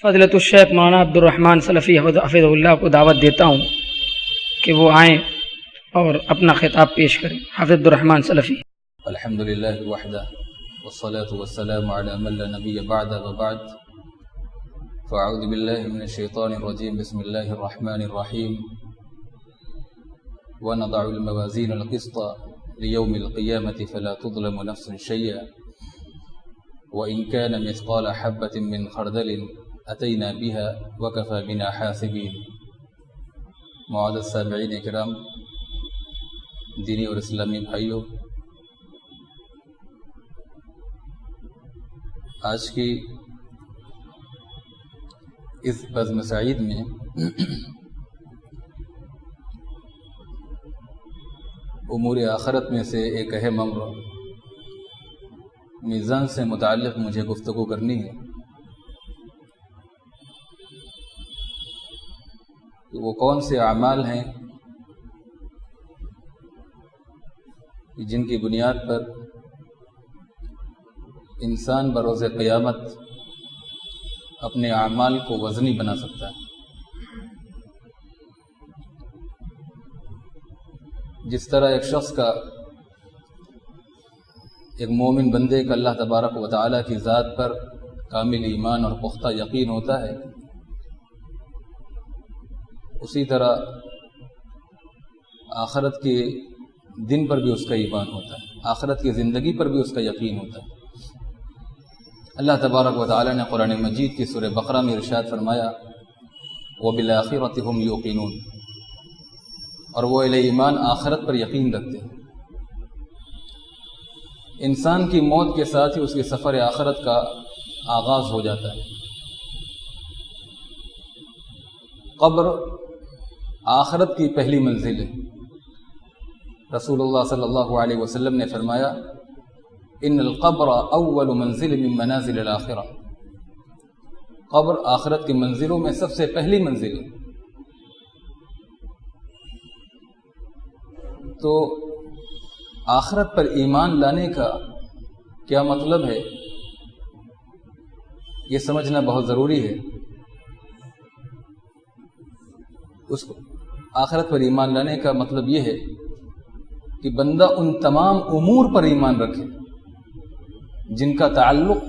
فضلۃ الشیخ مولانا عبد الرحمن سلفی حفظہ اللہ کو دعوت دیتا ہوں کہ وہ آئیں اور اپنا خطاب پیش کریں. حافظ عبد الرحمن سلفی. الحمد للہ وحدہ والصلاة والسلام على من لا نبی بعد وبعد فاعوذ باللہ من الشیطان الرجیم بسم اللہ الرحمن الرحیم ونضع الموازین القسط لیوم القیامة فلا تظلم نفس شیئا وإن كان مثقال حبة من خردل أتينا بها وكفى بنا حاسبين. معزز سامعین کرام، دینی اور اسلامی بھائیوں، آج کی اس بزم سعید میں امور آخرت میں سے ایک اہم امر میزان سے متعلق مجھے گفتگو کرنی ہے. وہ کون سے اعمال ہیں جن کی بنیاد پر انسان بروز قیامت اپنے اعمال کو وزنی بنا سکتا ہے. جس طرح ایک شخص کا، ایک مومن بندے کا اللہ تبارک و تعالیٰ کی ذات پر کامل ایمان اور پختہ یقین ہوتا ہے، اسی طرح آخرت کے دن پر بھی اس کا ایمان ہوتا ہے، آخرت کی زندگی پر بھی اس کا یقین ہوتا ہے. اللہ تبارک و تعالیٰ نے قرآن مجید کی سورہ بقرہ میں ارشاد فرمایا وَبِالْآخِرَةِ هُمْ يُوقِنُونَ، اور وہ اہل ایمان آخرت پر یقین رکھتے ہیں. انسان کی موت کے ساتھ ہی اس کے سفر آخرت کا آغاز ہو جاتا ہے. قبر آخرت کی پہلی منزل ہے. رسول اللہ صلی اللہ علیہ وسلم نے فرمایا ان القبر اول منزل من منازل الاخرہ، قبر آخرت کی منزلوں میں سب سے پہلی منزل ہے. تو آخرت پر ایمان لانے کا کیا مطلب ہے، یہ سمجھنا بہت ضروری ہے. اس آخرت پر ایمان لانے کا مطلب یہ ہے کہ بندہ ان تمام امور پر ایمان رکھے جن کا تعلق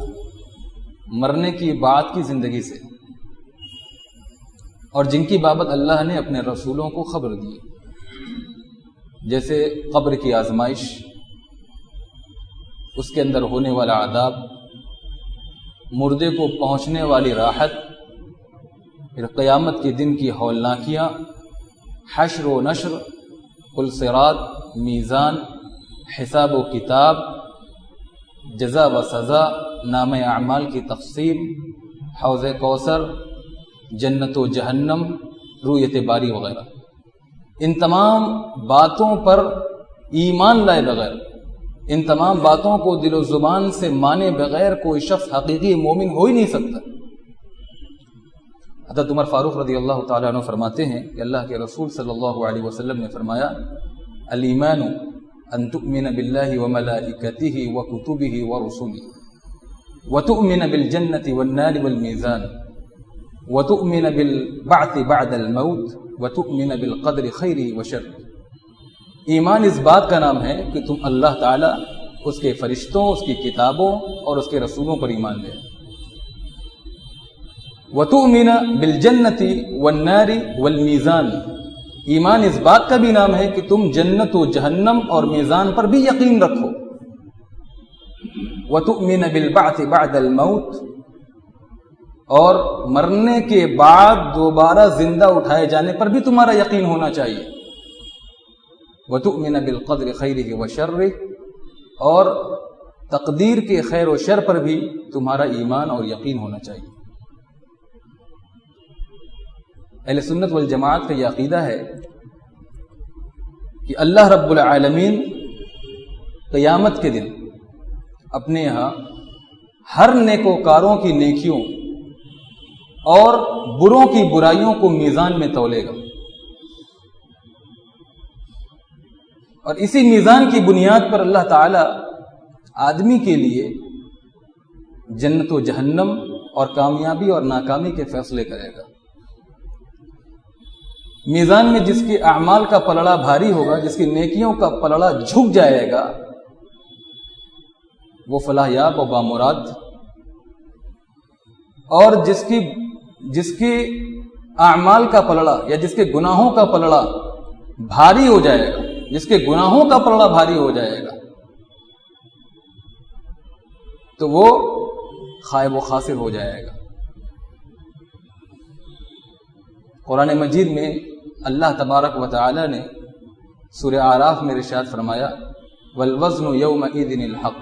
مرنے کی بعد کی زندگی سے، اور جن کی بابت اللہ نے اپنے رسولوں کو خبر دی، جیسے قبر کی آزمائش، اس کے اندر ہونے والا عذاب، مردے کو پہنچنے والی راحت، پھر قیامت کے دن کی ہولناکیاں، حشر و نشر، پل صراط، میزان، حساب و کتاب، جزا و سزا، نام اعمال کی تقسیم، حوض کوثر، جنت و جہنم، رویت باری وغیرہ. ان تمام باتوں پر ایمان لائے بغیر، ان تمام باتوں کو دل و زبان سے مانے بغیر کوئی شخص حقیقی مومن ہو ہی نہیں سکتا. حضرت عمر فاروق رضی اللہ تعالیٰ عنہ فرماتے ہیں کہ اللہ کے رسول صلی اللہ علیہ وسلم نے فرمایا الایمان ان تؤمن باللہ وملائکتہ وکتبہ ورسلہ وتؤمن بالجنة والنار والمیزان وتؤمن بالبعث بعد الموت وتؤمن بالقدر خیرہ وشرہ. ایمان اس بات کا نام ہے کہ تم اللہ تعالیٰ، اس کے فرشتوں، اس کی کتابوں اور اس کے رسولوں پر ایمان لے. وَتُؤْمِنَ بِالْجَنَّةِ وَالنَّارِ وَالْمِيزَانِ، ایمان اس بات کا بھی نام ہے کہ تم جنت و جہنم اور میزان پر بھی یقین رکھو. وَتُؤْمِنَ بِالْبَعْثِ بَعْدَ الْمَوْتِ، اور مرنے کے بعد دوبارہ زندہ اٹھائے جانے پر بھی تمہارا یقین ہونا چاہیے. وَتُؤْمِنَ بِالْقَدْرِ خَيْرِهِ وَشَرِّهِ، اور تقدیر کے خیر و شر پر بھی تمہارا ایمان اور یقین ہونا چاہیے. اہل سنت والجماعت کا یہ عقیدہ ہے کہ اللہ رب العالمین قیامت کے دن اپنے یہاں ہر نیکوکاروں کی نیکیوں اور بروں کی برائیوں کو میزان میں تولے گا، اور اسی میزان کی بنیاد پر اللہ تعالی آدمی کے لیے جنت و جہنم اور کامیابی اور ناکامی کے فیصلے کرے گا۔ میزان میں جس کے اعمال کا پلڑا بھاری ہوگا، جس کی نیکیوں کا پلڑا جھک جائے گا، وہ فلاح یاب و بامراد، اور جس کی اعمال کا پلڑا یا جس کے گناہوں کا پلڑا بھاری ہو جائے گا، جس کے گناہوں کا پلڑا بھاری ہو جائے گا، تو وہ خائب و خاسر ہو جائے گا۔ قرآن مجید میں اللہ تبارک و تعالی نے سورہ اعراف میں ارشاد فرمایا والوزن یومئذ الحق،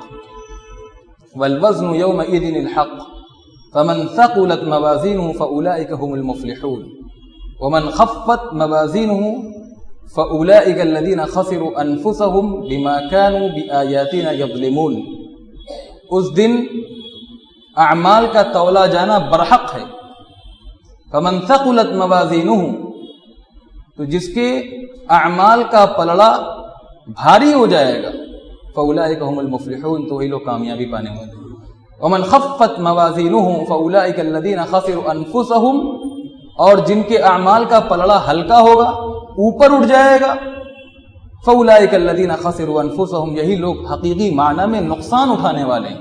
والوزن یومئذ الحق فمن ثقلت موازینہ فاولئک هم المفلحون ومن خفت موازینہ فاولئک الذین خسروا انفسهم بما كانوا بآیاتنا یظلمون۔ اس دن اعمال کا تولا جانا برحق ہے۔ فمن ثقلت موازینہ، تو جس کے اعمال کا پلڑا بھاری ہو جائے گا، فاولئک هم المفلحون، تو وہی لوگ کامیابی پانے والے ہیں۔ ومن خفت موازینہ فاولئک الذین خسروا انفسهم، اور جن کے اعمال کا پلڑا ہلکا ہوگا، اوپر اٹھ جائے گا، فاولئک الذین خسروا انفسهم، یہی لوگ حقیقی معنی میں نقصان اٹھانے والے ہیں۔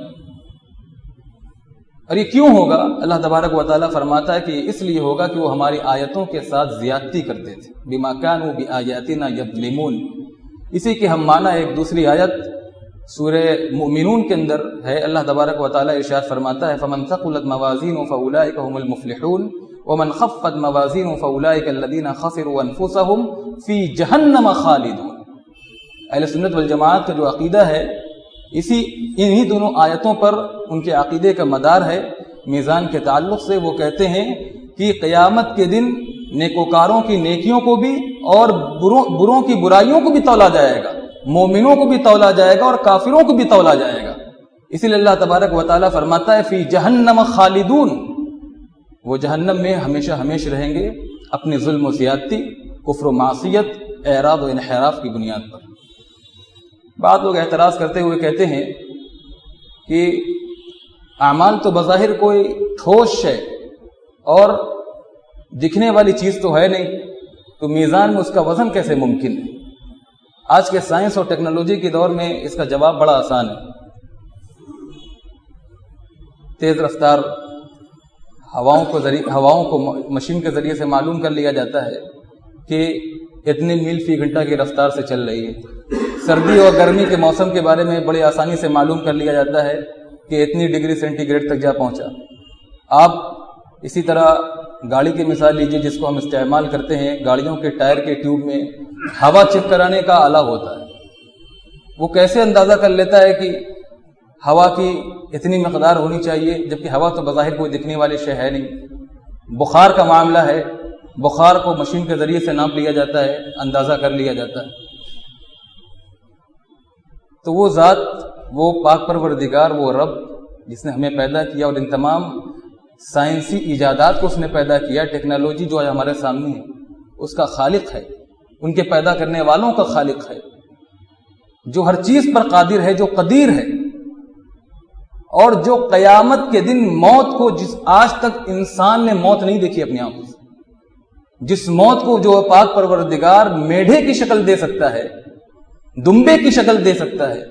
اور یہ کیوں ہوگا؟ اللہ تبارک و تعالیٰ فرماتا ہے کہ یہ اس لیے ہوگا کہ وہ ہماری آیتوں کے ساتھ زیادتی کرتے تھے، بما كانوا بآیاتنا یظلمون۔ اسی کے ہم معنی ایک دوسری آیت سورہ مؤمنون کے اندر ہے، اللہ تبارک و تعالیٰ ارشاد فرماتا ہے فمن ثقلت موازینہ فاولئک هم المفلحون ومن خفت موازینہ فاولئک الذین خسروا انفسهم فی جہنم خالدون۔ اہل سنت والجماعت کا جو عقیدہ ہے انہی دونوں آیتوں پر ان کے عقیدے کا مدار ہے۔ میزان کے تعلق سے وہ کہتے ہیں کہ قیامت کے دن نیکوکاروں کی نیکیوں کو بھی اور بروں کی برائیوں کو بھی تولا جائے گا، مومنوں کو بھی تولا جائے گا اور کافروں کو بھی تولا جائے گا۔ اسی لیے اللہ تبارک و تعالیٰ فرماتا ہے فی جہنم خالدون، وہ جہنم میں ہمیشہ ہمیشہ رہیں گے اپنے ظلم و زیادتی، کفر و معصیت، اعراض و انحراف کی بنیاد پر۔ بعض لوگ اعتراض کرتے ہوئے کہتے ہیں کہ اعمال تو بظاہر کوئی ٹھوس ہے اور دکھنے والی چیز تو ہے نہیں، تو میزان میں اس کا وزن کیسے ممکن ہے؟ آج کے سائنس اور ٹیکنالوجی کے دور میں اس کا جواب بڑا آسان ہے۔ تیز رفتار ہواؤں کو مشین کے ذریعے سے معلوم کر لیا جاتا ہے کہ اتنے میل فی گھنٹہ کی رفتار سے چل رہی ہے۔ سردی اور گرمی کے موسم کے بارے میں بڑی آسانی سے معلوم کر لیا جاتا ہے کہ اتنی ڈگری سینٹی گریڈ تک جا پہنچا۔ آپ اسی طرح گاڑی کی مثال لیجیے، جس کو ہم استعمال کرتے ہیں، گاڑیوں کے ٹائر کے ٹیوب میں ہوا چیک کرانے کا آلہ ہوتا ہے۔ وہ کیسے اندازہ کر لیتا ہے کہ ہوا کی اتنی مقدار ہونی چاہیے، جبکہ ہوا تو بظاہر کوئی دکھنے والی شے ہے نہیں۔ بخار کا معاملہ ہے، بخار کو مشین کے ذریعے سے ناپ لیا جاتا ہے، اندازہ کر لیا جاتا ہے۔ تو وہ ذات، وہ پاک پروردگار، وہ رب جس نے ہمیں پیدا کیا اور ان تمام سائنسی ایجادات کو اس نے پیدا کیا، ٹیکنالوجی جو ہے ہمارے سامنے ہے، اس کا خالق ہے، ان کے پیدا کرنے والوں کا خالق ہے، جو ہر چیز پر قادر ہے، جو قدیر ہے، اور جو قیامت کے دن موت کو، جس آج تک انسان نے موت نہیں دیکھی اپنی آنکھوں سے، جس موت کو جو پاک پروردگار میڈھے کی شکل دے سکتا ہے، دمبے کی شکل دے سکتا ہے،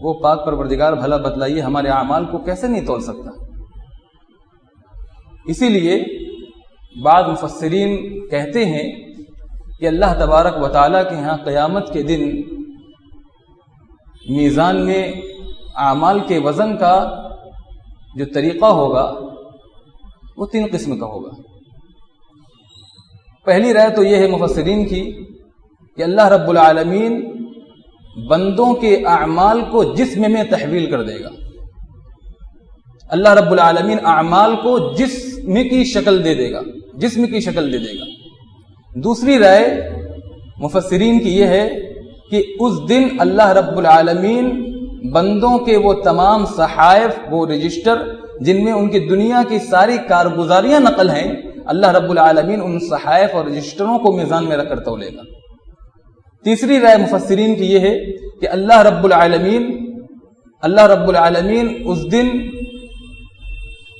وہ پاک پروردگار بھلا بتلائیے ہمارے اعمال کو کیسے نہیں تول سکتا۔ اسی لیے بعض مفسرین کہتے ہیں کہ اللہ تبارک و تعالیٰ کے ہاں قیامت کے دن میزان میں اعمال کے وزن کا جو طریقہ ہوگا وہ 3 قسم کا ہوگا۔ پہلی رائے تو یہ ہے مفسرین کی کہ اللہ رب العالمین بندوں کے اعمال کو جسم میں تحویل کر دے گا۔ اللہ رب العالمین اعمال کو جسم کی شکل دے دے گا، جسم کی شکل دے دے گا۔ دوسری رائے مفسرین کی یہ ہے کہ اس دن اللہ رب العالمین بندوں کے وہ تمام صحائف، وہ رجسٹر جن میں ان کی دنیا کی ساری کارگزاریاں نقل ہیں، اللہ رب العالمین ان صحائف اور رجسٹروں کو میزان میں رکھ کر تولے گا۔ تیسری رائے مفسرین کی یہ ہے کہ اللہ رب العالمین اس دن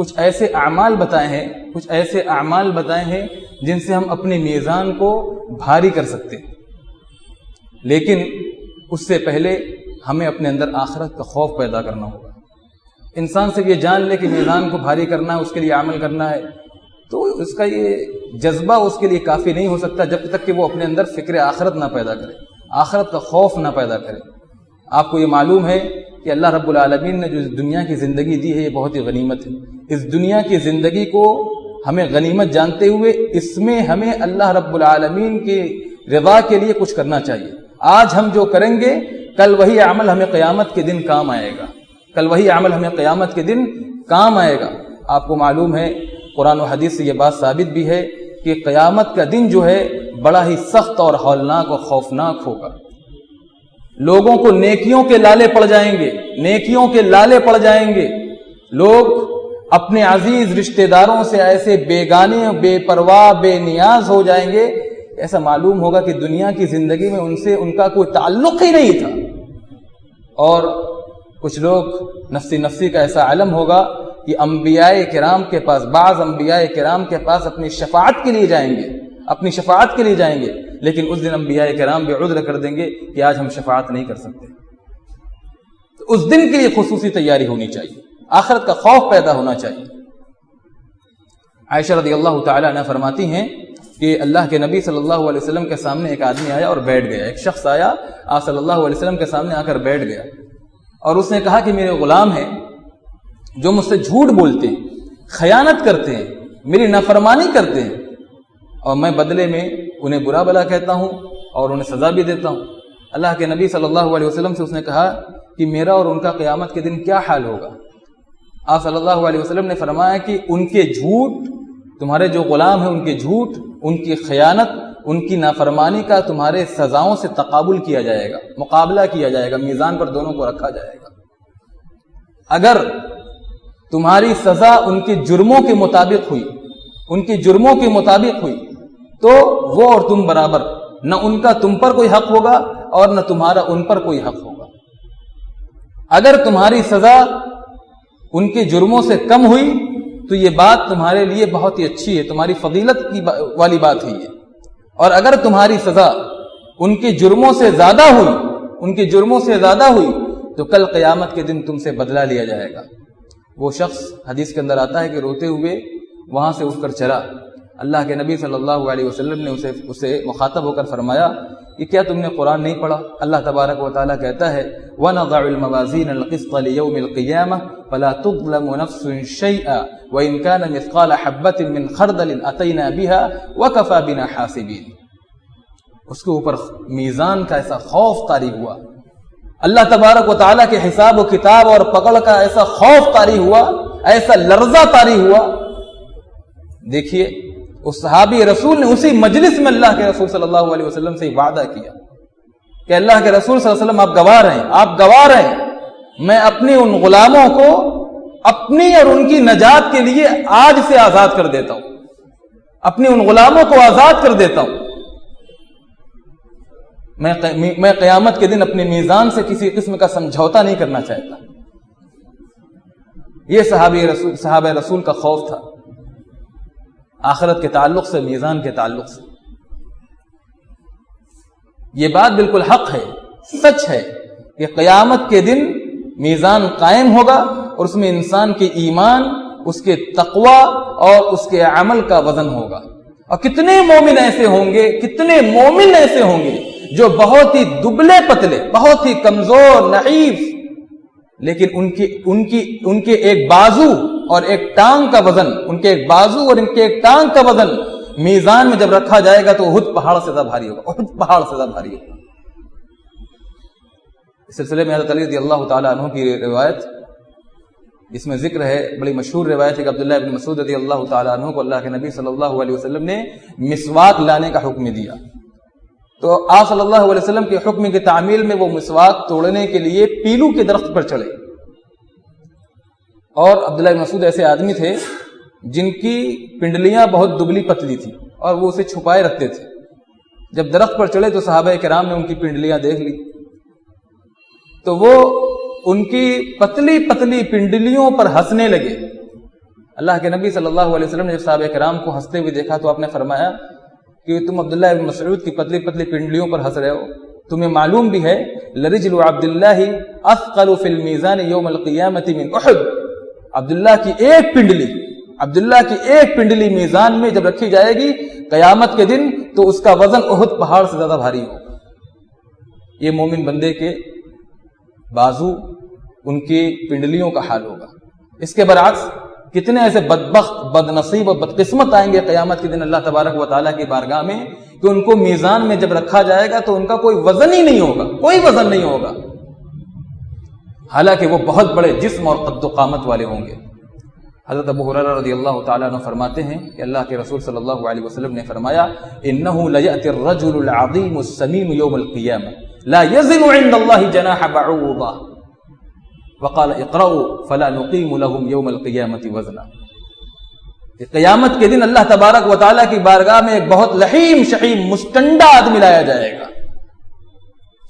کچھ ایسے اعمال بتائے ہیں جن سے ہم اپنے میزان کو بھاری کر سکتے ہیں، لیکن اس سے پہلے ہمیں اپنے اندر آخرت کا خوف پیدا کرنا ہوگا۔ انسان صرف یہ جان لے کہ میزان کو بھاری کرنا ہے، اس کے لیے عمل کرنا ہے، تو اس کا یہ جذبہ اس کے لیے کافی نہیں ہو سکتا جب تک کہ وہ اپنے اندر فکر آخرت نہ پیدا کرے، آخرت کا خوف نہ پیدا کرے۔ آپ کو یہ معلوم ہے کہ اللہ رب العالمین نے جو دنیا کی زندگی دی ہے یہ بہت ہی غنیمت ہے۔ اس دنیا کی زندگی کو ہمیں غنیمت جانتے ہوئے اس میں ہمیں اللہ رب العالمین کی رضا کے لیے کچھ کرنا چاہیے۔ آج ہم جو کریں گے کل وہی عمل ہمیں قیامت کے دن کام آئے گا، آپ کو معلوم ہے قرآن و حدیث سے یہ بات ثابت بھی ہے کہ قیامت کا دن جو ہے بڑا ہی سخت اور ہولناک اور خوفناک ہوگا۔ لوگوں کو نیکیوں کے لالے پڑ جائیں گے، لوگ اپنے عزیز رشتہ داروں سے ایسے بیگانے، بے پرواہ، بے نیاز ہو جائیں گے، ایسا معلوم ہوگا کہ دنیا کی زندگی میں ان کا کوئی تعلق ہی نہیں تھا۔ اور کچھ لوگ نفسی کا ایسا علم ہوگا کہ انبیاء کرام کے پاس، بعض انبیاء کرام کے پاس اپنی شفاعت کے لیے جائیں گے، لیکن اس دن انبیاء کرام بھی عذر کر دیں گے کہ آج ہم شفاعت نہیں کر سکتے۔ تو اس دن کے لیے خصوصی تیاری ہونی چاہیے، آخرت کا خوف پیدا ہونا چاہیے۔ عائشہ رضی اللہ تعالی عنہ فرماتی ہیں کہ اللہ کے نبی صلی اللہ علیہ وسلم کے سامنے ایک آدمی آیا اور بیٹھ گیا، ایک شخص آیا آپ صلی اللہ علیہ وسلم کے سامنے آ کر بیٹھ گیا، اور اس نے کہا کہ میرے غلام ہیں جو مجھ سے جھوٹ بولتے ہیں، خیانت کرتے ہیں، میری نافرمانی کرتے ہیں، اور میں بدلے میں انہیں برا بلا کہتا ہوں اور انہیں سزا بھی دیتا ہوں۔ اللہ کے نبی صلی اللہ علیہ وسلم سے اس نے کہا کہ میرا اور ان کا قیامت کے دن کیا حال ہوگا؟ آپ صلی اللہ علیہ وسلم نے فرمایا کہ ان کے جھوٹ، تمہارے جو غلام ہیں ان کے جھوٹ، ان کی خیانت، ان کی نافرمانی کا تمہارے سزاؤں سے تقابل کیا جائے گا، مقابلہ کیا جائے گا، میزان پر دونوں کو رکھا جائے گا۔ اگر تمہاری سزا ان کے جرموں کے مطابق ہوئی تو وہ اور تم برابر، نہ ان کا تم پر کوئی حق ہوگا اور نہ تمہارا ان پر کوئی حق ہوگا۔ اگر تمہاری سزا ان کے جرموں سے کم ہوئی تو یہ بات تمہارے لیے بہت ہی اچھی ہے، تمہاری فضیلت کی والی بات ہے یہ، اور اگر تمہاری سزا ان کے جرموں سے زیادہ ہوئی تو کل قیامت کے دن تم سے بدلہ لیا جائے گا۔ وہ شخص حدیث کے اندر آتا ہے کہ روتے ہوئے وہاں سے اٹھ کر چلا۔ اللہ کے نبی صلی اللہ علیہ وسلم نے اسے مخاطب ہو کر فرمایا کہ کیا تم نے قرآن نہیں پڑھا؟ اللہ تبارک و تعالیٰ کہتا ہے وَنَضَعُ الْمَوَازِينَ الْقِسْطَ لِيَوْمِ الْقِيَامَةِ فَلَا تُظْلَمُ نَفْسٌ شَيْئًا وَإِنْ كَانَ مِثْقَالَ حَبَّةٍ مِّنْ خَرْدَلٍ أَتَيْنَا بِهَا وَكَفَى بِنَا حَاسِبِينَ۔ اس کے اوپر میزان کا ایسا خوف طاری ہوا، اللہ تبارک و تعالیٰ کے حساب و کتاب اور پکڑ کا ایسا خوف طاری ہوا، ایسا لرزہ طاری ہوا۔ دیکھیے اس صحابی رسول نے اسی مجلس میں اللہ کے رسول صلی اللہ علیہ وسلم سے وعدہ کیا کہ اللہ کے رسول صلی اللہ علیہ وسلم آپ گواہ رہیں میں اپنے ان غلاموں کو اپنی اور ان کی نجات کے لیے آج سے آزاد کر دیتا ہوں، اپنے ان غلاموں کو آزاد کر دیتا ہوں۔ میں قیامت کے دن اپنے میزان سے کسی قسم کا سمجھوتا نہیں کرنا چاہتا۔ یہ صحابہ رسول کا خوف تھا، آخرت کے تعلق سے، میزان کے تعلق سے۔ یہ بات بالکل حق ہے، سچ ہے کہ قیامت کے دن میزان قائم ہوگا اور اس میں انسان کے ایمان، اس کے تقوی اور اس کے عمل کا وزن ہوگا۔ اور کتنے مومن ایسے ہوں گے جو بہت ہی دبلے پتلے، بہت ہی کمزور، نحیف، لیکن ان کے ایک بازو اور ایک ٹانگ کا وزن، میزان میں جب رکھا جائے گا تو احد پہاڑ سے زیادہ بھاری ہوگا، اس سلسلے میں حضرت علی رضی اللہ تعالیٰ عنہ کی روایت، جس میں ذکر ہے، بڑی مشہور روایت ہے کہ عبداللہ ابن مسعود رضی اللہ تعالیٰ عنہ کو اللہ کے نبی صلی اللہ علیہ وسلم نے مسواک لانے کا حکم دیا، تو آپ صلی اللہ علیہ وسلم کے حکم کی تعمیل میں وہ مسواک توڑنے کے لیے پیلو کے درخت پر چڑھے، اور عبداللہ بن مسعود ایسے آدمی تھے جن کی پنڈلیاں بہت دبلی پتلی تھی اور وہ اسے چھپائے رکھتے تھے۔ جب درخت پر چڑھے تو صحابہ کرام نے ان کی پنڈلیاں دیکھ لی، تو وہ ان کی پتلی پتلی پنڈلیوں پر ہنسنے لگے۔ اللہ کے نبی صلی اللہ علیہ وسلم نے جب صحابہ کرام کو ہنستے ہوئے دیکھا تو آپ نے فرمایا کہ تم عبداللہ ابن مسعود کی پتلی پتلی پنڈلیوں پر ہنس رہے ہو، تمہیں معلوم بھی ہے لرجل عبداللہ اثقل فی المیزان یوم القیامت من احد، عبداللہ کی ایک پنڈلی میزان میں جب رکھی جائے گی قیامت کے دن تو اس کا وزن احد پہاڑ سے زیادہ بھاری ہوگا۔ یہ مومن بندے کے بازو، ان کی پنڈلیوں کا حال ہوگا۔ اس کے برعکس کتنے ایسے بدبخت، بد نصیب اور بدقسمت آئیں گے قیامت کے دن اللہ تبارک و تعالیٰ کی بارگاہ میں کہ ان کو میزان میں جب رکھا جائے گا تو ان کا کوئی وزن ہی نہیں ہوگا، کوئی وزن نہیں ہوگا، حالانکہ وہ بہت بڑے جسم اور قد و قامت والے ہوں گے۔ حضرت ابو ہریرہ رضی اللہ تعالیٰ عنہ فرماتے ہیں کہ اللہ کے رسول صلی اللہ علیہ وسلم نے فرمایا انہ لیأتی الرجل العظیم السمین یوم القیامہ لا یزن عند اللہ جناح بعوضہ وقال اقرأوا فلا نقیم لهم یوم القیامت وزنا۔ قیامت کے دن اللہ تبارک و تعالیٰ کی بارگاہ میں ایک بہت لحیم شحیم مستنڈا آدمی لایا جائے گا،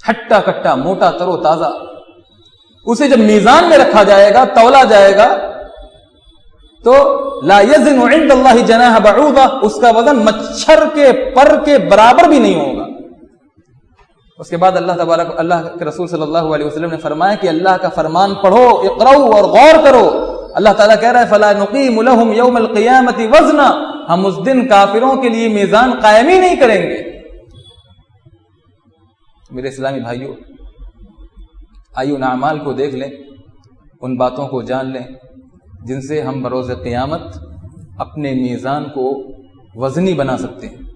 ہٹا کٹا موٹا تر و تازہ، اسے جب میزان میں رکھا جائے گا، تولا جائے گا تو لا یزن عند اللہ جناح بعوضہ، اس کا وزن مچھر کے پر کے برابر بھی نہیں ہوگا۔ اس کے بعد اللہ کے رسول صلی اللہ علیہ وسلم نے فرمایا کہ اللہ کا فرمان پڑھو، اقرؤ اور غور کرو۔ اللہ تعالیٰ کہہ رہا ہے فلا نقیم لهم یوم القیامت وزنا، ہم اس دن کافروں کے لیے میزان قائم ہی نہیں کریں گے۔ میرے اسلامی بھائیوں، آئیے ان اعمال کو دیکھ لیں، ان باتوں کو جان لیں جن سے ہم بروز قیامت اپنے میزان کو وزنی بنا سکتے ہیں۔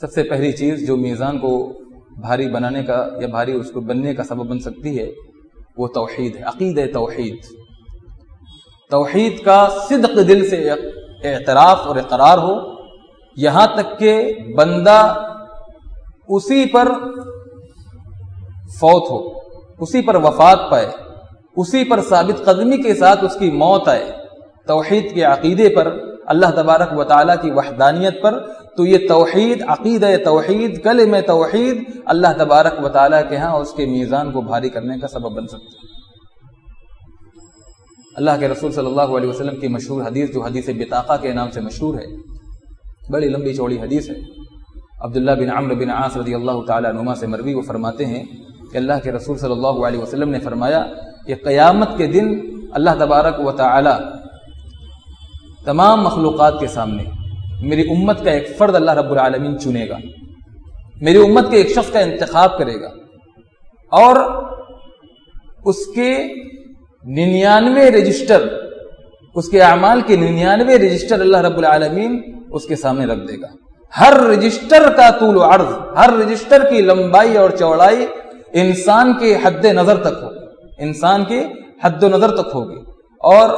سب سے پہلی چیز جو میزان کو بھاری بنانے کا یا بھاری اس کو بننے کا سبب بن سکتی ہے وہ توحید ہے، عقیدہ توحید۔ توحید کا صدق دل سے اعتراف اور اقرار ہو، یہاں تک کہ بندہ اسی پر فوت ہو، اسی پر وفات پائے، اسی پر ثابت قدمی کے ساتھ اس کی موت آئے، توحید کے عقیدے پر، اللہ تبارک و تعالیٰ کی وحدانیت پر، تو یہ توحید، عقیدہ توحید، کلمہ توحید اللہ تبارک و تعالیٰ کے ہاں اس کے میزان کو بھاری کرنے کا سبب بن سکتا ہے۔ اللہ کے رسول صلی اللہ علیہ وسلم کی مشہور حدیث جو حدیث بطاقہ کے نام سے مشہور ہے، بڑی لمبی چوڑی حدیث ہے، عبداللہ بن عمرو بن عاص رضی اللہ تعالیٰ عنہما سے مروی، وہ فرماتے ہیں کہ اللہ کے رسول صلی اللہ علیہ وسلم نے فرمایا کہ قیامت کے دن اللہ تبارک و تعالیٰ تمام مخلوقات کے سامنے میری امت کا ایک فرد اللہ رب العالمین چنے گا، میری امت کے ایک شخص کا انتخاب کرے گا، اور اس کے 99 رجسٹر، اس کے اعمال کے 99 رجسٹر اللہ رب العالمین اس کے سامنے رکھ دے گا۔ ہر رجسٹر کا طول و عرض، ہر رجسٹر کی لمبائی اور چوڑائی انسان کے حد نظر تک ہوگی، انسان کے حد و نظر تک ہوگی۔ اور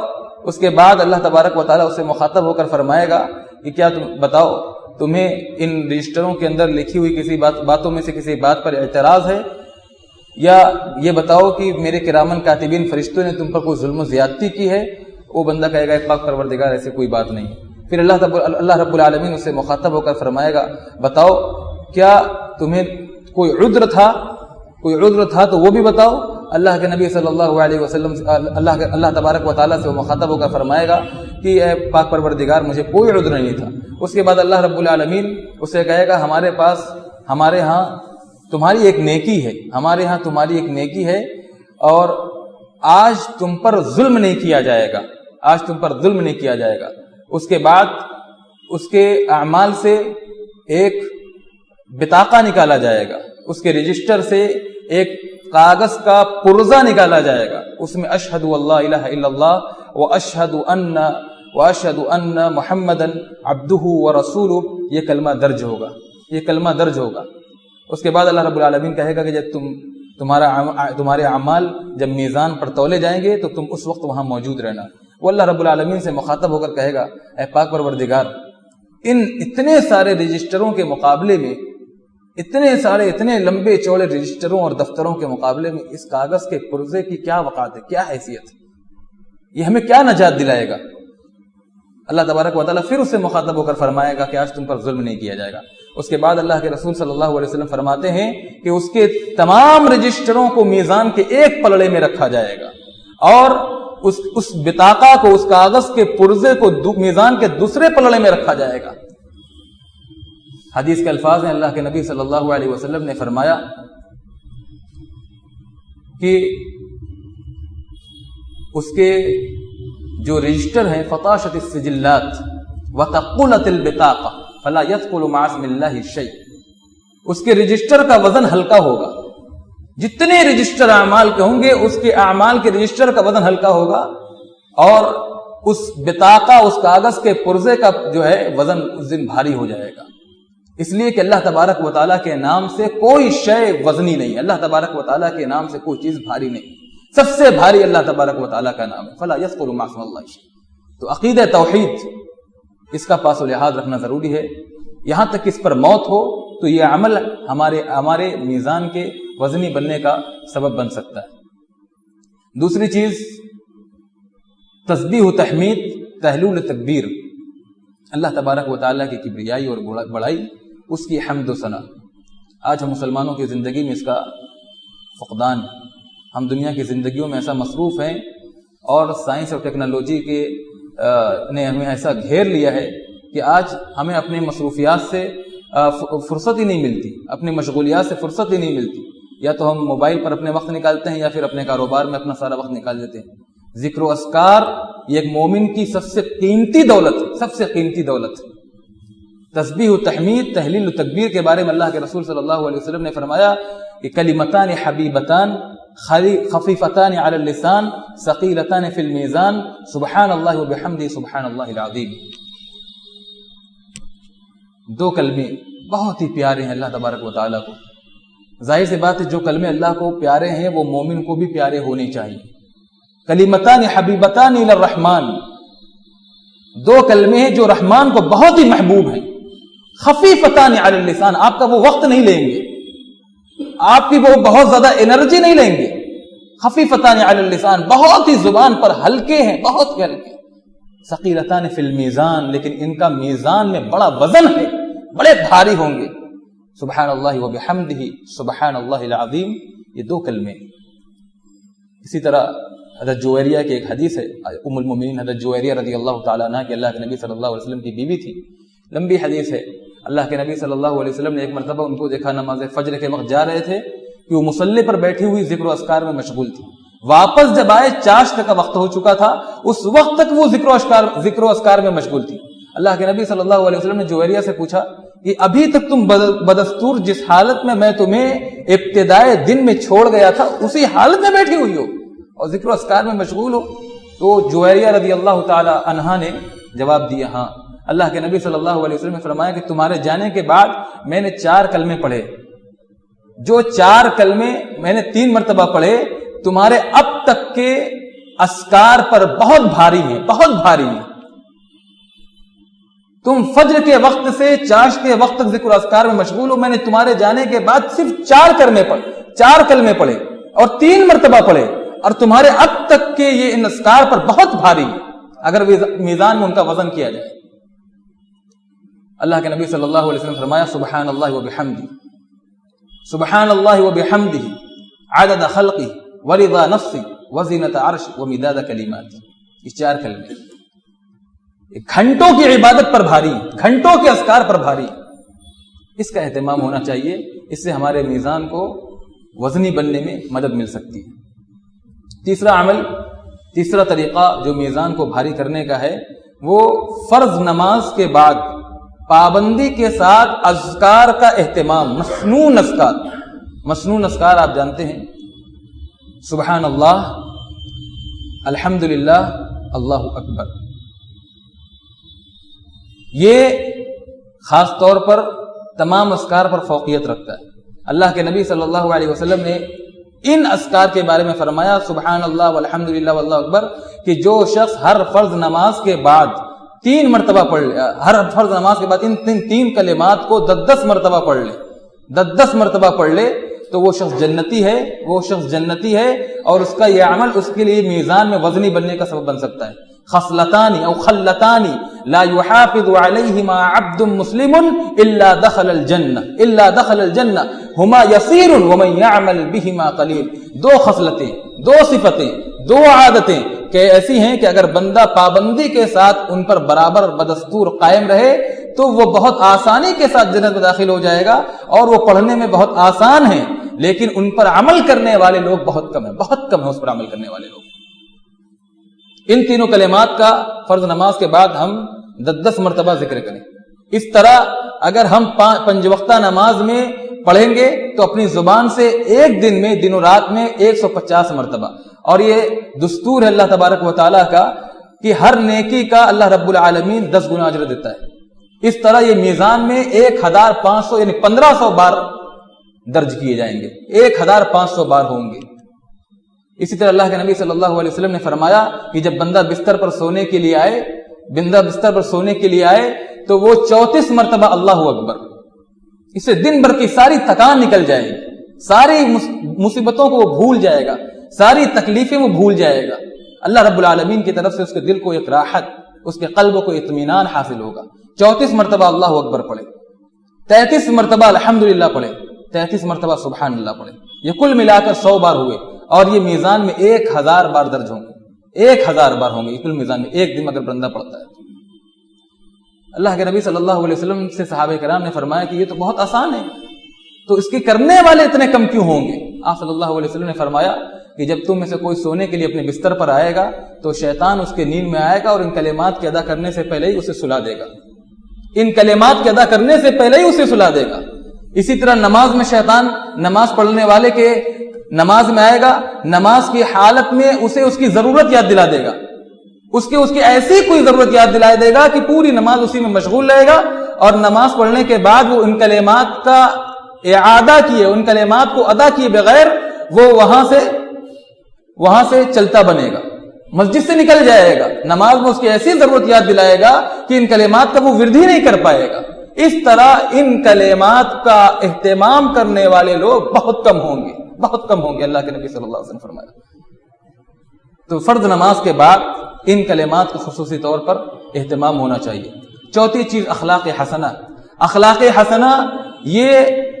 اس کے بعد اللہ تبارک و تعالیٰ اس سے مخاطب ہو کر فرمائے گا کہ کیا تم بتاؤ، تمہیں ان رجسٹروں کے اندر لکھی ہوئی کسی باتوں میں سے کسی بات پر اعتراض ہے، یا یہ بتاؤ کہ میرے کرامن کاتبین فرشتوں نے تم پر کوئی ظلم و زیادتی کی ہے؟ وہ بندہ کہے گا اے پاک پروردگار ایسی کوئی بات نہیں۔ پھر اللہ رب العالمین اس سے مخاطب ہو کر فرمائے گا بتاؤ کیا تمہیں کوئی عذر تھا، کوئی عذر تھا تو وہ بھی بتاؤ۔ اللہ کے نبی صلی اللہ علیہ وسلم اللہ تبارک و تعالیٰ سے وہ مخاطب ہو کر فرمائے گا کہ اے پاک پروردگار مجھے کوئی عذر نہیں تھا۔ اس کے بعد اللہ رب العالمین اسے کہے گا ہمارے ہاں تمہاری ایک نیکی ہے، ہمارے ہاں تمہاری ایک نیکی ہے، اور آج تم پر ظلم نہیں کیا جائے گا، آج تم پر ظلم نہیں کیا جائے گا۔ اس کے بعد اس کے اعمال سے ایک بطاقہ نکالا جائے گا، اس کے رجسٹر سے ایک کاغذ کا پرزہ نکالا جائے گا، اس میں اشہد اللہ الہ الا اللہ واشہد ان محمدن عبدہ ورسولہ یہ کلمہ درج ہوگا، یہ کلمہ درج ہوگا۔ اس کے بعد اللہ رب العالمین کہے گا کہ جب تمہارے اعمال جب میزان پر تولے جائیں گے تو تم اس وقت وہاں موجود رہنا۔ وہ اللہ رب العالمین سے مخاطب ہو کر کہے گا اے پاک پروردگار، ان اتنے سارے رجسٹروں کے مقابلے میں، اتنے لمبے چوڑے رجسٹروں اور دفتروں کے مقابلے میں اس کاغذ کے پرزے کی کیا وقعت ہے، کیا حیثیت ہے، یہ ہمیں کیا نجات دلائے گا؟ اللہ تبارک و تعالیٰ پھر اس سے مخاطب ہو کر فرمائے گا کہ آج تم پر ظلم نہیں کیا جائے گا۔ اس کے بعد اللہ کے رسول صلی اللہ علیہ وسلم فرماتے ہیں کہ اس کے تمام رجسٹروں کو میزان کے ایک پلڑے میں رکھا جائے گا، اور اس بطاقہ کو، اس کاغذ کے پرزے کو میزان کے دوسرے پلڑے میں رکھا جائے گا۔ حدیث کے الفاظ ہیں، اللہ کے نبی صلی اللہ علیہ وسلم نے فرمایا کہ اس کے جو رجسٹر ہیں، فطاشت السجلات وثقلت البطاقہ فلا يثقل مع اسم اللہ شیء، اس کے رجسٹر کا وزن ہلکا ہوگا، جتنے رجسٹر اعمال کے ہوں گے اس کے اعمال کے رجسٹر کا وزن ہلکا ہوگا، اور اس بطاقہ، اس کاغذ کے پرزے کا جو ہے وزن اس دن بھاری ہو جائے گا، اس لیے کہ اللہ تبارک و تعالیٰ کے نام سے کوئی شے وزنی نہیں، اللہ تبارک و تعالیٰ کے نام سے کوئی چیز بھاری نہیں، سب سے بھاری اللہ تبارک و تعالیٰ کا نام ہے، فلا یذکر مع اسم اللہ شیء۔ تو عقیدہ توحید اس کا پاس و لحاظ رکھنا ضروری ہے، یہاں تک کہ اس پر موت ہو تو یہ عمل ہمارے میزان کے وزنی بننے کا سبب بن سکتا ہے۔ دوسری چیز تسبیح و تحمید، تحلیل و تکبیر، اللہ تبارک و تعالیٰ کی کبریائی اور بڑائی، اس کی حمد و ثنا۔ آج ہم مسلمانوں کی زندگی میں اس کا فقدان، ہم دنیا کی زندگیوں میں ایسا مصروف ہیں، اور سائنس اور ٹیکنالوجی نے ہمیں ایسا گھیر لیا ہے کہ آج ہمیں اپنے مصروفیات سے فرصت ہی نہیں ملتی، اپنی مشغولیات سے فرصت ہی نہیں ملتی، یا تو ہم موبائل پر اپنے وقت نکالتے ہیں یا پھر اپنے کاروبار میں اپنا سارا وقت نکال دیتے ہیں۔ ذکر و اذکار یہ ایک مومن کی سب سے قیمتی دولت، سب سے قیمتی دولت۔ تسبیح و تحمید، تحلیل و تکبیر کے بارے میں اللہ کے رسول صلی اللہ علیہ وسلم نے فرمایا کہ کلمتان حبیبتان خفیفتان علی اللسان ثقیلتان فی المیزان سبحان اللہ وبحمدہ سبحان اللہ العظیم۔ دو کلمے بہت ہی پیارے ہیں اللہ تبارک و تعالیٰ کو، ظاہر سی بات ہے جو کلمے اللہ کو پیارے ہیں وہ مومن کو بھی پیارے ہونے چاہیے۔ کلمتان حبیبتان الی الرحمن، دو کلمے ہیں جو رحمان کو بہت ہی محبوب ہیں۔ خفیفتان علی اللسان، آپ کا وہ وقت نہیں لیں گے، آپ کی وہ بہت زیادہ انرجی نہیں لیں گے۔ خفیفتان علی اللسان، بہت ہی زبان پر ہلکے ہیں، بہت ہی ہلکے۔ ثقیلتان فی المیزان، لیکن ان کا میزان میں بڑا وزن ہے، بڑے بھاری ہوں گے۔ سبحان اللہ وبحمدہ سبحان اللہ العظیم، یہ دو کلمے۔ اسی طرح حضرت جویریہ کی ایک حدیث ہے، ام المومنین حضرت جویریہ رضی اللہ تعالیٰ عنہ کہ اللہ کے نبی صلی اللہ علیہ وسلم کی بیوی تھی، لمبی حدیث ہے۔ اللہ کے نبی صلی اللہ علیہ وسلم نے ایک مرتبہ ان کو دیکھا نماز فجر کے وقت جا رہے تھے کہ وہ مصلی پر بیٹھی ہوئی ذکر و اذکار میں مشغول تھی، واپس جب آئے چاشت کا وقت ہو چکا تھا، اس وقت تک وہ ذکر و اذکار میں مشغول تھی۔ اللہ کے نبی صلی اللہ علیہ وسلم نے جویریہ سے پوچھا کہ ابھی تک تم بدستور جس حالت میں تمہیں ابتدائے دن میں چھوڑ گیا تھا اسی حالت میں بیٹھی ہوئی ہو اور ذکر و اذکار میں مشغول ہو؟ تو جویریہ رضی اللہ تعالی عنہا نے جواب دیا، ہاں۔ اللہ کے نبی صلی اللہ علیہ وسلم نے فرمایا کہ تمہارے جانے کے بعد میں نے 4 کلمے پڑھے، جو 4 کلمے میں نے 3 مرتبہ پڑھے تمہارے اب تک کے اذکار پر بہت بھاری ہیں، بہت بھاری ہیں۔ تم فجر کے وقت سے چاشت کے وقت تک ذکر و اذکار میں مشغول ہو، میں نے تمہارے جانے کے بعد صرف 4 کلمے پڑھے اور 3 مرتبہ پڑھے، اور تمہارے اب تک کے یہ ان اذکار پر بہت بھاری ہیں اگر میزان میں ان کا وزن کیا جائے۔ اللہ کے نبی صلی اللہ علیہ وسلم فرمایا سبحان اللہ وبحمدہ سبحان اللہ وبحمدہ عدد خلقہ ورضا نفسہ وزینۃ عرشہ ومداد کلماتہ، یہ 4 کلمے گھنٹوں کی عبادت پر بھاری، گھنٹوں کے اذکار پر بھاری۔ اس کا اہتمام ہونا چاہیے، اس سے ہمارے میزان کو وزنی بننے میں مدد مل سکتی ہے۔ تیسرا طریقہ جو میزان کو بھاری کرنے کا ہے وہ فرض نماز کے بعد پابندی کے ساتھ اذکار کا اہتمام، مسنون اذکار آپ جانتے ہیں، سبحان اللہ، الحمدللہ، اللہ اکبر، یہ خاص طور پر تمام اذکار پر فوقیت رکھتا ہے۔ اللہ کے نبی صلی اللہ علیہ وسلم نے ان اذکار کے بارے میں فرمایا سبحان اللہ والحمدللہ واللہ اکبر کہ جو شخص ہر فرض نماز کے بعد 3 مرتبہ پڑھ لے، ہر فرض نماز کے بعد ان 3 کلمات کو 10 مرتبہ پڑھ لے، 10 مرتبہ پڑھ لے تو وہ شخص جنتی ہے، اور اس کا یہ عمل اس کے لیے میزان میں وزنی بننے کا سبب بن سکتا ہے۔ خصلتان او خلتان لا يحافظ عليهما عبد مسلم الا دخل الجنہ هما يسير ومن يعمل بهما قليل، 2 خصلتیں، 2 صفتیں، 2 عادتیں کہ ایسی ہیں کہ اگر بندہ پابندی کے ساتھ ان پر برابر بدستور قائم رہے تو وہ بہت آسانی کے ساتھ جنت میں داخل ہو جائے گا، اور وہ پڑھنے میں بہت آسان ہیں، لیکن ان پر عمل کرنے والے لوگ بہت کم ہیں، بہت کم ہیں اس پر عمل کرنے والے لوگ۔ ان تینوں کلمات کا فرض نماز کے بعد ہم 10 مرتبہ ذکر کریں۔ اس طرح اگر ہم 5 وقتہ نماز میں پڑھیں گے تو اپنی زبان سے ایک دن میں، دن و رات میں 150 مرتبہ، اور یہ دستور ہے اللہ تبارک و تعالیٰ کا کہ ہر نیکی کا اللہ رب العالمین 10 گنا اجر دیتا ہے۔ اس طرح یہ میزان میں 1500 یعنی 1500 بار درج کیے جائیں گے، 1500 بار ہوں گے۔ اسی طرح اللہ کے نبی صلی اللہ علیہ وسلم نے فرمایا کہ جب بندہ بستر پر سونے کے لیے آئے تو وہ 34 مرتبہ اللہ اکبر، اس سے دن بھر کی ساری تھکان نکل جائے گی، ساری مصیبتوں کو وہ بھول جائے گا، ساری تکلیفیں وہ بھول جائے گا۔ اللہ رب العالمین کی طرف سے اس کے دل کو ایک راحت، اس کے قلب کو اطمینان حاصل ہوگا۔ 34 مرتبہ اللہ اکبر پڑھے، 33 مرتبہ الحمدللہ پڑھے، 33 مرتبہ سبحان اللہ پڑھے، یہ کل ملا کر 100 بار ہوئے، اور یہ میزان میں 1000 بار درج ہوں گے، 1000 بار ہوں گے یہ کل میزان میں، ایک دن میں اگر بندہ پڑھتا ہے۔ اللہ کے نبی صلی اللہ علیہ وسلم سے صحابہ کرام نے فرمایا کہ یہ تو بہت آسان ہے، تو اس کے کرنے والے اتنے کم کیوں ہوں گے؟ آپ صلی اللہ علیہ وسلم نے فرمایا کہ جب تم میں سے کوئی سونے کے لیے اپنے بستر پر آئے گا تو شیطان اس کے نیند میں آئے گا اور ان کلمات کے ادا کرنے سے پہلے ہی اسے سلا دے گا، ان کلمات کے ادا کرنے سے پہلے ہی اسے سلا دے گا۔ اسی طرح نماز میں شیطان نماز پڑھنے والے کے نماز میں آئے گا، نماز کی حالت میں اسے اس کی ضرورت یاد دلا دے گا، اس کی ایسی کوئی ضرورت یاد دلا دے گا کہ پوری نماز اسی میں مشغول رہے گا، اور نماز پڑھنے کے بعد وہ ان کلمات کا اعادہ کیے، ان کلمات کو ادا کیے بغیر وہ وہاں سے چلتا بنے گا، مسجد سے نکل جائے گا، نماز میں اس کی ایسی ضرورت یاد دلائے گا کہ ان کلمات کا وہ ورد ہی نہیں کر پائے گا۔ اس طرح ان کلمات کا اہتمام کرنے والے لوگ بہت کم ہوں گے، بہت کم ہوں گے، اللہ کے نبی صلی اللہ علیہ وسلم فرمایا۔ تو فرض نماز کے بعد ان کلمات کا خصوصی طور پر اہتمام ہونا چاہیے۔ چوتھی چیز اخلاق حسنہ۔ اخلاق حسنہ یہ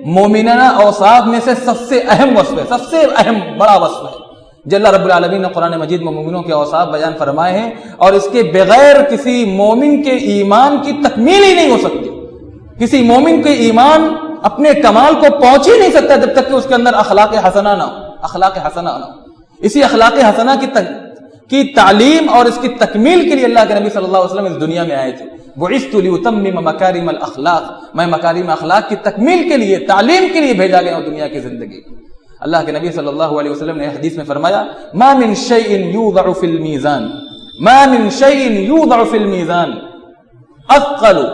مومنانہ اوصاف میں سے سب سے اہم وصف ہے، سب سے اہم بڑا وصف ہے جو اللہ رب العالمین نے قرآن مجید میں مومنوں کے اوصاف بیان فرمائے ہیں، اور اس کے بغیر کسی مومن کے ایمان کی تکمیل ہی نہیں ہو سکتی۔ کسی مومن کے ایمان اپنے کمال کو پہنچ ہی نہیں سکتا جب تک کہ اس کے اندر اخلاق حسنہ نہ ہو، اخلاق حسنہ نہ ہو۔ اسی اخلاق حسنہ کی تعلیم اور اس کی تکمیل کے لیے اللہ کے نبی صلی اللہ علیہ وسلم اس دنیا میں آئے تھے۔ بعثت لأتمم مکارم الاخلاق، میں مکارم اخلاق کی تکمیل کے لیے، تعلیم کے لیے بھیجا گیا ہوں دنیا کی زندگی۔ اللہ کے نبی صلی اللہ علیہ وسلم نے حدیث میں فرمایا ما من شیء یوضع فی المیزان، ما من شیء یوضع فی المیزان اثقل،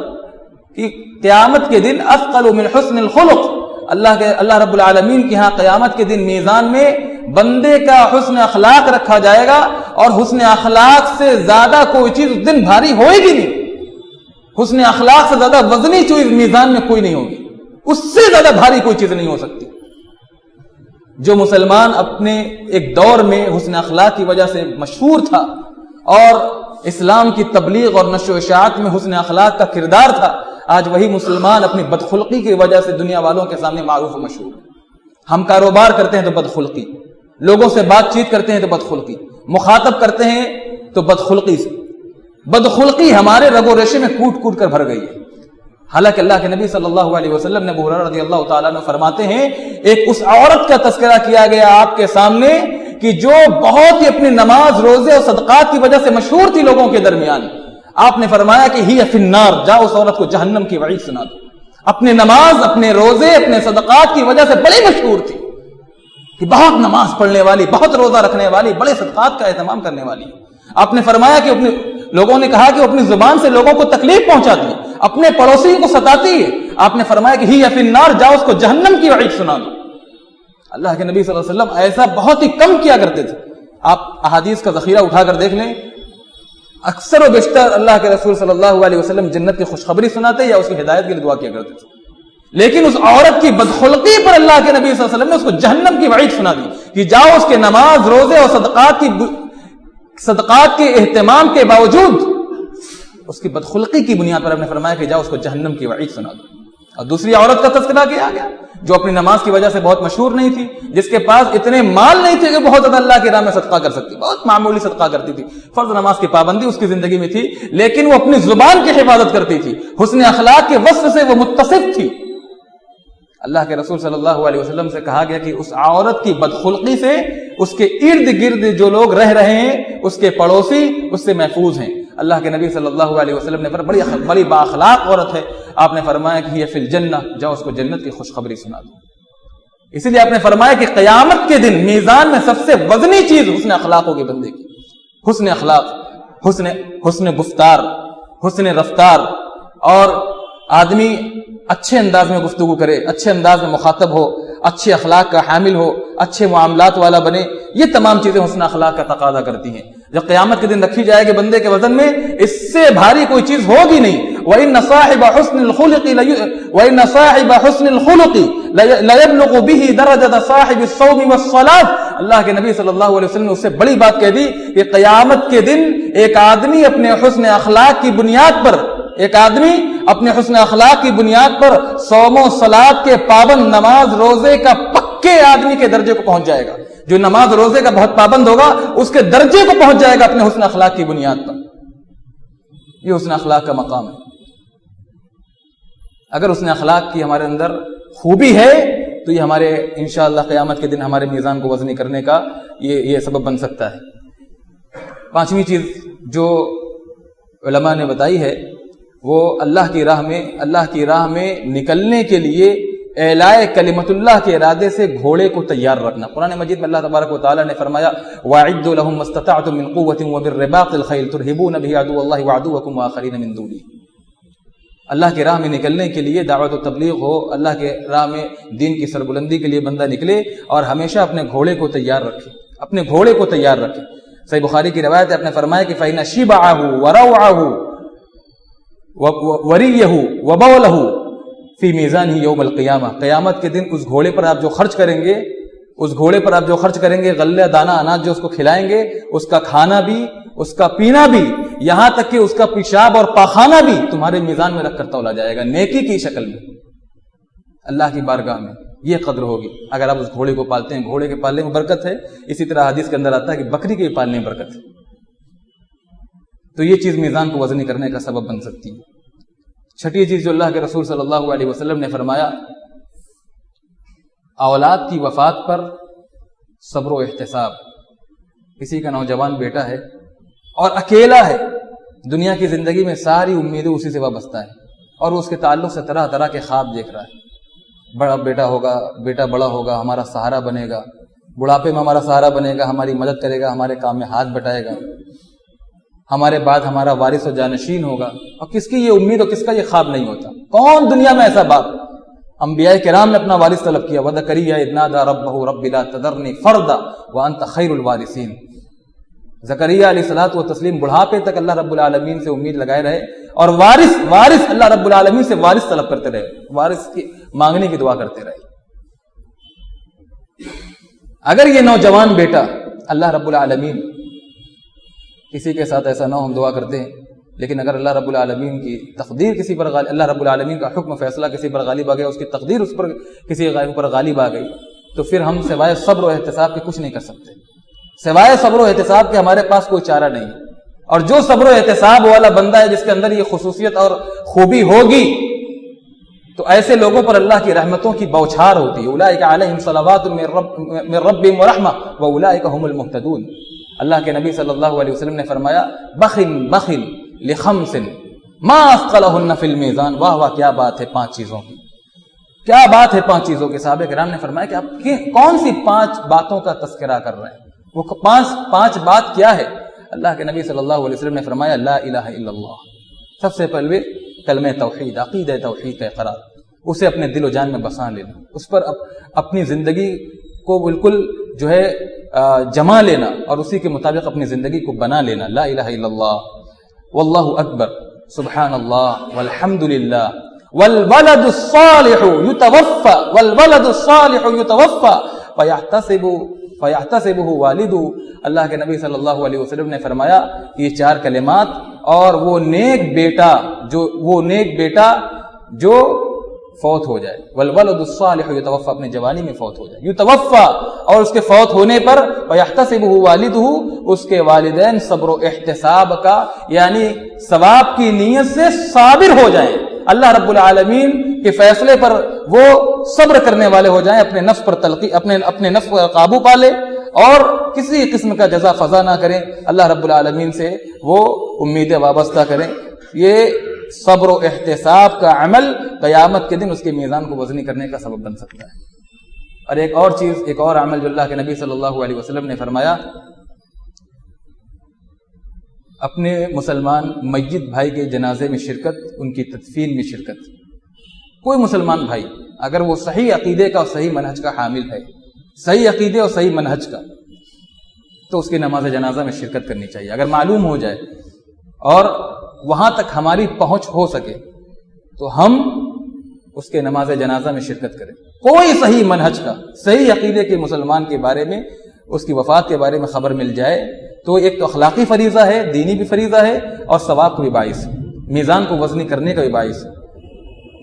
کہ قیامت کے دن اثقل من حسن الخلق، اللہ رب العالمین کے ہاں قیامت کے دن میزان میں بندے کا حسن اخلاق رکھا جائے گا، اور حسن اخلاق سے زیادہ کوئی چیز اس دن بھاری ہوئے گی نہیں، حسن اخلاق سے زیادہ وزنی چیز میزان میں کوئی نہیں ہوگی، اس سے زیادہ بھاری کوئی چیز نہیں ہو سکتی۔ جو مسلمان اپنے ایک دور میں حسن اخلاق کی وجہ سے مشہور تھا اور اسلام کی تبلیغ اور نشر و اشاعت میں حسن اخلاق کا کردار تھا، آج وہی مسلمان اپنی بدخلقی کی وجہ سے دنیا والوں کے سامنے معروف و مشہور۔ ہم کاروبار کرتے ہیں تو بدخلقی، لوگوں سے بات چیت کرتے ہیں تو بدخلقی، مخاطب کرتے ہیں تو بدخلقی سے، بدخلقی ہمارے رگ و ریشے میں کوٹ کوٹ کر بھر گئی ہے۔ حالانکہ اللہ کے نبی صلی اللہ علیہ وسلم نے ابو ہریرہ رضی اللہ تعالیٰ عنہ فرماتے ہیں، ایک اس عورت کا تذکرہ کیا گیا آپ کے سامنے کہ جو بہت ہی اپنی نماز، روزے اور صدقات کی وجہ سے مشہور تھی لوگوں کے درمیان۔ آپ نے فرمایا کہ ہی فی النار، جاؤ اس عورت کو جہنم کی وعید سنا دو۔ اپنے نماز، اپنے روزے، اپنے صدقات کی وجہ سے بڑی مشہور تھی کہ بہت نماز پڑھنے والی، بہت روزہ رکھنے والی، بڑے صدقات کا اہتمام کرنے والی۔ آپ نے فرمایا کہ لوگوں نے کہا کہ وہ اپنی زبان سے لوگوں کو تکلیف پہنچاتی ہے، اپنے پڑوسی کو ستاتی ہے۔ آپ نے فرمایا کہ ہی فی النار، جاؤ اس کو جہنم کی وعید سنا دو۔ اللہ کے نبی صلی اللہ علیہ وسلم ایسا بہت ہی کم کیا کرتے تھے۔ آپ احادیث کا ذخیرہ اٹھا کر دیکھ لیں، اکثر و بیشتر اللہ کے رسول صلی اللہ علیہ وسلم جنت کی خوشخبری سناتے یا اس کی ہدایت کے لیے دعا کیا کرتے تھے، لیکن اس عورت کی بدخلقی پر اللہ کے نبی صلی اللہ علیہ وسلم نے اس کو جہنم کی وعید سنا دی کہ جاؤ اس کے نماز، روزے اور صدقات کے اہتمام کے باوجود اس کی بدخلقی کی بنیاد پر آپ نے فرمایا کہ جاؤ اس کو جہنم کی وعید سنا دو۔ اور دوسری عورت کا تذکرہ کیا گیا جو اپنی نماز کی وجہ سے بہت مشہور نہیں تھی، جس کے پاس اتنے مال نہیں تھے کہ بہت زیادہ اللہ کی راہ میں صدقہ کر سکتی، بہت معمولی صدقہ کرتی تھی، فرض نماز کی پابندی اس کی زندگی میں تھی، لیکن وہ اپنی زبان کی حفاظت کرتی تھی، حسن اخلاق کے وصف سے وہ متصف تھی۔ اللہ کے رسول صلی اللہ علیہ وسلم سے کہا گیا کہ اس عورت کی بدخلقی سے اس کے ارد گرد جو لوگ رہ رہے ہیں، اس کے پڑوسی اس سے محفوظ ہیں۔ اللہ کے نبی صلی اللہ علیہ وسلم نے فرمایا بڑی بااخلاق عورت ہے، آپ نے فرمایا کہ یہ فی الجنہ، جاؤ اس کو جنت کی خوشخبری سنا دو۔ اسی لیے آپ نے فرمایا کہ قیامت کے دن میزان میں سب سے وزنی چیز حسن اخلاق ہوگی بندے کی، حسن اخلاق، حسن گفتار، حسن رفتار، اور آدمی اچھے انداز میں گفتگو کرے، اچھے انداز میں مخاطب ہو، اچھے اخلاق کا حامل ہو، اچھے معاملات والا بنے، یہ تمام چیزیں حسن اخلاق کا تقاضا کرتی ہیں۔ جب قیامت کے دن رکھی جائے گی بندے کے وزن میں، اس سے بھاری کوئی چیز ہوگی نہیں۔ وَإِنَّ صَاحِبَ حُسْنِ الْخُلُقِ لَيَبْلُغُ بِهِ دَرَجَةَ صَاحِبِ الصَّوْمِ وَالصَّلَاةِ، اللہ کے نبی صلی اللہ علیہ وسلم نے اس سے بڑی بات کہہ دی کہ قیامت کے دن ایک آدمی اپنے حسن اخلاق کی بنیاد پر، ایک آدمی اپنے حسن اخلاق کی بنیاد پر صوم و صلاۃ کے پابند، نماز روزے کا پکے آدمی کے درجے کو پہنچ جائے گا۔ جو نماز روزے کا بہت پابند ہوگا اس کے درجے کو پہنچ جائے گا اپنے حسن اخلاق کی بنیاد پر۔ یہ حسن اخلاق کا مقام ہے۔ اگر حسن اخلاق کی ہمارے اندر خوبی ہے تو یہ ہمارے انشاءاللہ قیامت کے دن ہمارے میزان کو وزنی کرنے کا یہ سبب بن سکتا ہے۔ پانچویں چیز جو علماء نے بتائی ہے وہ اللہ کی راہ میں نکلنے کے لیے اعلائے کلمت اللہ کے ارادے سے گھوڑے کو تیار رکھنا۔ قرآن مجید میں اللہ تبارک و تعالیٰ نے فرمایا وَأَعِدُّوا لَهُم مَّا اسْتَطَعْتُم مِّن قُوَّةٍ وَبِالرِّبَاطِ الْخَيْلِ تُرْهِبُونَ بِهِ عَدُوَّ اللَّهِ وَعَدُوَّكُمْ وَآخَرِينَ مِن دُونِهِ۔ اللہ کی راہ میں نکلنے کے لیے دعوت و تبلیغ ہو، اللہ کے راہ میں دین کی سربلندی کے لیے بندہ نکلے اور ہمیشہ اپنے گھوڑے کو تیار رکھے، اپنے گھوڑے کو تیار رکھے۔ صحیح بخاری کی روایت ہے، آپ نے فرمایا کہ فَإِنَّ شِبْعَهُ وَرَوْعَهُ وَرِيَّهُ وَبَوْلَهُ فی میزان ہی یوم القیامہ، قیامت کے دن اس گھوڑے پر آپ جو خرچ کریں گے، غلہ دانہ اناج جو اس کو کھلائیں گے، اس کا کھانا بھی، اس کا پینا بھی، یہاں تک کہ اس کا پیشاب اور پاخانہ بھی تمہارے میزان میں رکھ کر تولا جائے گا، نیکی کی شکل میں، اللہ کی بارگاہ میں۔ یہ قدر ہوگی اگر آپ اس گھوڑے کو پالتے ہیں۔ گھوڑے کے پالنے میں برکت ہے، اسی طرح حدیث کے اندر آتا ہے کہ بکری کے پالنے میں برکت ہے۔ تو یہ چیز میزان کو وزنی کرنے کا سبب بن سکتی ہے۔ چھٹی چیز جو اللہ کے رسول صلی اللہ علیہ وسلم نے فرمایا، اولاد کی وفات پر صبر و احتساب۔ کسی کا نوجوان بیٹا ہے اور اکیلا ہے، دنیا کی زندگی میں ساری امیدیں اسی سے وابستہ ہیں اور وہ اس کے تعلق سے طرح طرح کے خواب دیکھ رہا ہے۔ بڑا بیٹا ہوگا، بیٹا بڑا ہوگا، ہمارا سہارا بنے گا، بڑھاپے میں ہمارا سہارا بنے گا، ہماری مدد کرے گا، ہمارے کام میں ہاتھ بٹائے گا، ہمارے بعد ہمارا وارث و جانشین ہوگا۔ اور کس کی یہ امید اور کس کا یہ خواب نہیں ہوتا؟ کون دنیا میں ایسا باپ؟ انبیاء کرام نے اپنا وارث طلب کیا، وَذَكَرِيَّا إِذْ نَادَىٰ رَبَّهُ رَبِّ لَا تَذَرْنِي فَرْدًا وَأَنْتَ خَيْرُ الْوَارِثِينَ۔ زکریا علیہ الصلوۃ والتسلیم بڑھاپے تک اللہ رب العالمین سے امید لگائے رہے اور وارث اللہ رب العالمین سے وارث طلب کرتے رہے، وارث کی مانگنے کی دعا کرتے رہے۔ اگر یہ نوجوان بیٹا اللہ رب العالمین کسی کے ساتھ ایسا نہ ہو، ہم دعا کرتے ہیں، لیکن اگر اللہ رب العالمین کی تقدیر کسی پر اللہ رب العالمین کا حکم فیصلہ کسی پر غالب آ گیا، اس کی تقدیر اس پر کسی پر غالب آ گئی، تو پھر ہم سوائے صبر و احتساب کے کچھ نہیں کر سکتے۔ سوائے صبر و احتساب کے ہمارے پاس کوئی چارہ نہیں ہے۔ اور جو صبر و احتساب والا بندہ ہے، جس کے اندر یہ خصوصیت اور خوبی ہوگی، تو ایسے لوگوں پر اللہ کی رحمتوں کی بوچھار ہوتی ہے۔ اولئک علیہم صلوات من ربہم ورحمہ واولئک هم المہتدون۔ اللہ کے نبی صلی اللہ علیہ وسلم نے فرمایا بخل لخمس ما اثقلہن فی المیزان۔ واہ واہ، کیا بات ہے 5 چیزوں کی، کیا بات ہے 5 چیزوں کی۔ صحابہ کرام نے فرمایا کہ آپ کون سی 5 باتوں کا تذکرہ کر رہے ہیں؟ وہ 5 بات کیا ہے؟ اللہ کے نبی صلی اللہ علیہ وسلم نے فرمایا لا الہ الا اللہ۔ سب سے پہلے کلمہ توحید، عقیدہ توحید کا اقرار، اسے اپنے دل و جان میں بسا لینا، اس پر اپنی زندگی کو بالکل جو ہے جما لینا اور اسی کے مطابق اپنی زندگی کو بنا لینا۔ لا الہ الا اللہ واللہ اکبر سبحان اللہ والحمد للہ والولد الصالح یتوفى فیحتسبہ والدہ۔ اللہ کے نبی صلی اللہ علیہ وسلم نے فرمایا یہ 4 کلمات اور وہ نیک بیٹا جو فوت ہو جائے، والولد الصالح یتوفى اپنے جوانی میں فوت ہو جائے، یتوفى اور اس کے فوت ہونے پر ویحتسبہ والدہ اس کے والدین صبر و احتساب کا یعنی ثواب کی نیت سے صابر ہو جائیں، اللہ رب العالمین کے فیصلے پر وہ صبر کرنے والے ہو جائیں، اپنے نفس پر اپنے نفس پر قابو پا لے اور کسی قسم کا جزا فضا نہ کریں، اللہ رب العالمین سے وہ امیدیں وابستہ کریں۔ یہ صبر و احتساب کا عمل قیامت کے دن اس کے میزان کو وزنی کرنے کا سبب بن سکتا ہے۔ اور ایک اور عمل جو اللہ کے نبی صلی اللہ علیہ وسلم نے فرمایا، اپنے مسلمان میت بھائی کے جنازے میں شرکت، ان کی تدفین میں شرکت۔ کوئی مسلمان بھائی اگر وہ صحیح عقیدے کا اور صحیح منہج کا حامل ہے، صحیح عقیدے اور صحیح منہج کا، تو اس کی نماز جنازہ میں شرکت کرنی چاہیے۔ اگر معلوم ہو جائے اور وہاں تک ہماری پہنچ ہو سکے تو ہم اس کے نماز جنازہ میں شرکت کریں۔ کوئی صحیح منہج کا، صحیح عقیدے کے مسلمان کے بارے میں، اس کی وفات کے بارے میں خبر مل جائے تو ایک تو اخلاقی فریضہ ہے، دینی بھی فریضہ ہے، اور ثواب کو بھی باعث ہے، میزان کو وزنی کرنے کا بھی باعث ہے۔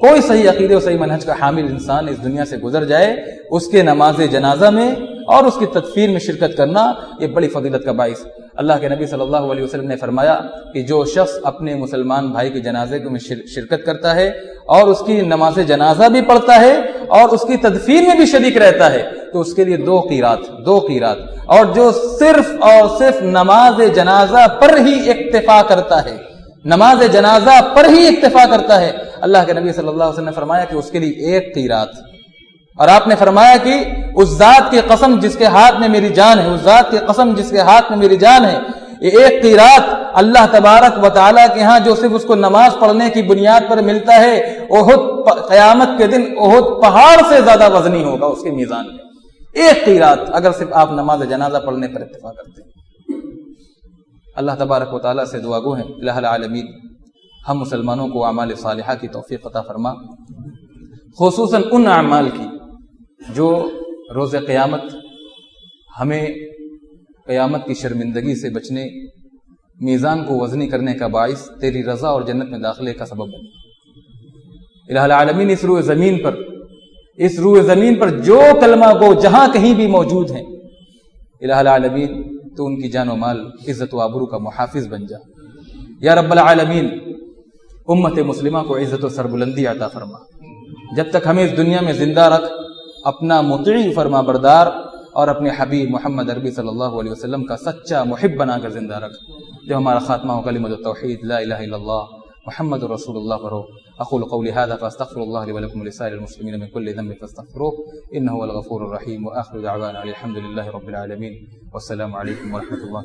کوئی صحیح عقیدے اور صحیح منہج کا حامل انسان اس دنیا سے گزر جائے، اس کے نماز جنازہ میں اور اس کی تدفین میں شرکت کرنا یہ بڑی فضیلت کا باعث۔ اللہ کے نبی صلی اللہ علیہ وسلم نے فرمایا کہ جو شخص اپنے مسلمان بھائی کے جنازے میں شرکت کرتا ہے اور اس کی نماز جنازہ بھی پڑھتا ہے اور اس کی تدفین میں بھی شریک رہتا ہے تو اس کے لیے دو قیرات، اور جو صرف اور صرف نماز جنازہ پر ہی اکتفا کرتا ہے، نماز جنازہ پر ہی اکتفا کرتا ہے، اللہ کے نبی صلی اللہ علیہ وسلم نے فرمایا کہ اس کے لیے 1 قیرات۔ اور آپ نے فرمایا کہ اس ذات کی قسم جس کے ہاتھ میں میری جان ہے، اس ذات کی قسم جس کے ہاتھ میں میری جان ہے، یہ 1 قیرات اللہ تبارک و تعالیٰ کے ہاں جو صرف اس کو نماز پڑھنے کی بنیاد پر ملتا ہے، احد قیامت کے دن احد پہاڑ سے زیادہ وزنی ہوگا اس کے میزان میں۔ 1 قیرات اگر صرف آپ نماز جنازہ پڑھنے پر اتفاق کرتے ہیں۔ اللہ تبارک و تعالیٰ سے دعا گو ہیں الہ العالمین ہم مسلمانوں کو اعمال صالحہ کی توفیق عطا فرما، خصوصاً ان اعمال کی جو روز قیامت ہمیں قیامت کی شرمندگی سے بچنے، میزان کو وزنی کرنے کا باعث، تیری رضا اور جنت میں داخلے کا سبب بنے۔ الہ العالمین اس روئے زمین پر جو کلمہ گو جہاں کہیں بھی موجود ہیں، الہ العالمین تو ان کی جان و مال، عزت و آبرو کا محافظ بن جا۔ یا رب العالمین امت مسلمہ کو عزت و سربلندی عطا فرما، جب تک ہمیں اس دنیا میں زندہ رکھ، اپنا مطیع فرما بردار اور اپنے حبیب محمد عربی صلی اللہ علیہ وسلم کا سچا محب بنا کر زندہ رکھ۔ جب ہمارا خاتمہ ہو کلمۃ التوحید لا الہ الا اللہ محمد رسول اللہ پر ہو۔ اقول قولی هذا فاستغفر الله لي ولكم ولسائر المسلمين من كل ذنب فاستغفروه انه هو الغفور الرحيم، واخر دعوانا الحمد لله رب العالمين، والسلام علیکم ورحمۃ اللہ۔